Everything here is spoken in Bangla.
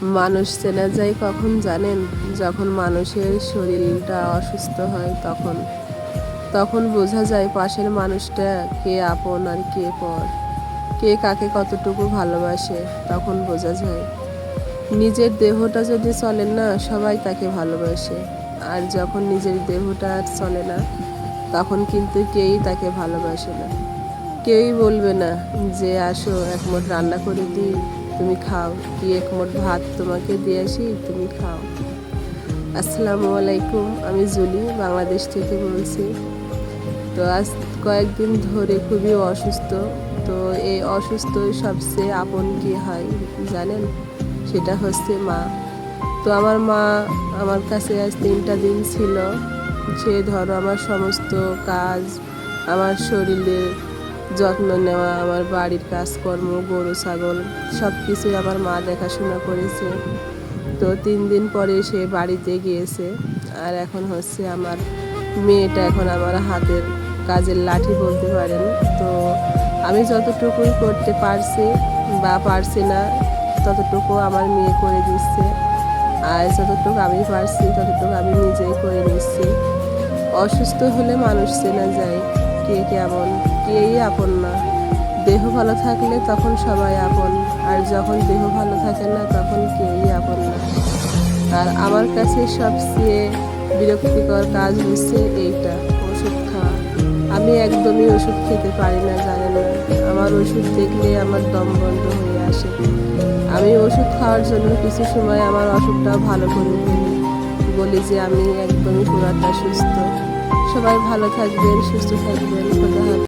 মানুষ চেনা যায় কখন জানেন? যখন মানুষের শরীরটা অসুস্থ হয় তখন তখন বোঝা যায় পাশের মানুষটা কে আপন আর কে পর, কে কাকে কতটুকু ভালোবাসে। তখন বোঝা যায় নিজের দেহটা যদি চলে না, সবাই তাকে ভালোবাসে। আর যখন নিজের দেহটা আর চলে না, তখন কিন্তু কেউই তাকে ভালোবাসে না। কেউই বলবে না যে আসো এক মুঠ রান্না করে দিই, তুমি খাও, কি এক মুঠ ভাত তোমাকে দিয়ে আসি, তুমি খাও। আসসালামু আলাইকুম, আমি জুলি বাংলাদেশ থেকে বলছি। তো আজ কয়েকদিন ধরে খুবই অসুস্থ। তো এই অসুস্থ সবচেয়ে আপন কি হয় জানেন? সেটা হচ্ছে মা। তো আমার মা আমার কাছে আজ 3টা দিন ছিল। সে ধরো আমার সমস্ত কাজ, আমার শরীরের যত্ন নেওয়া, আমার বাড়ির কাজকর্ম, গরু ছাগল সব কিছুই আমার মা দেখাশোনা করেছে। তো 3 দিন পরে সে বাড়িতে গিয়েছে। আর এখন হচ্ছে আমার মেয়েটা এখন আমার হাতের কাজের লাঠি বলতে পারেন। তো আমি যতটুকুই করতে পারছি বা পারছি না, ততটুকু আমার মেয়ে করে দিচ্ছে। আর যতটুকু আমি পারছি ততটুকু আমি নিজেই করে নিচ্ছি। অসুস্থ হলে মানুষ চেনা যায় কে কেমন, কেই আপন না। দেহ ভালো থাকলে তখন সবাই আপন, আর যখন দেহ ভালো থাকে না তখন কেউই আপন না। আর আমার কাছে সবচেয়ে বিরক্তিকর কাজ হচ্ছে এইটা, ওষুধ খাওয়া। আমি একদমই ওষুধ খেতে পারি না, জানেন না। আমার ওষুধ দেখলে আমার দম বন্ধ হয়ে আসে। আমি ওষুধ খাওয়ার জন্য কিছু সময় আমার অসুখটাও ভালো করে ফেলি, বলি যে আমি একদমই পুরাটা সুস্থ। সবাই ভালো থাকবেন, সুস্থ থাকবেন, খোদা হাফেজ।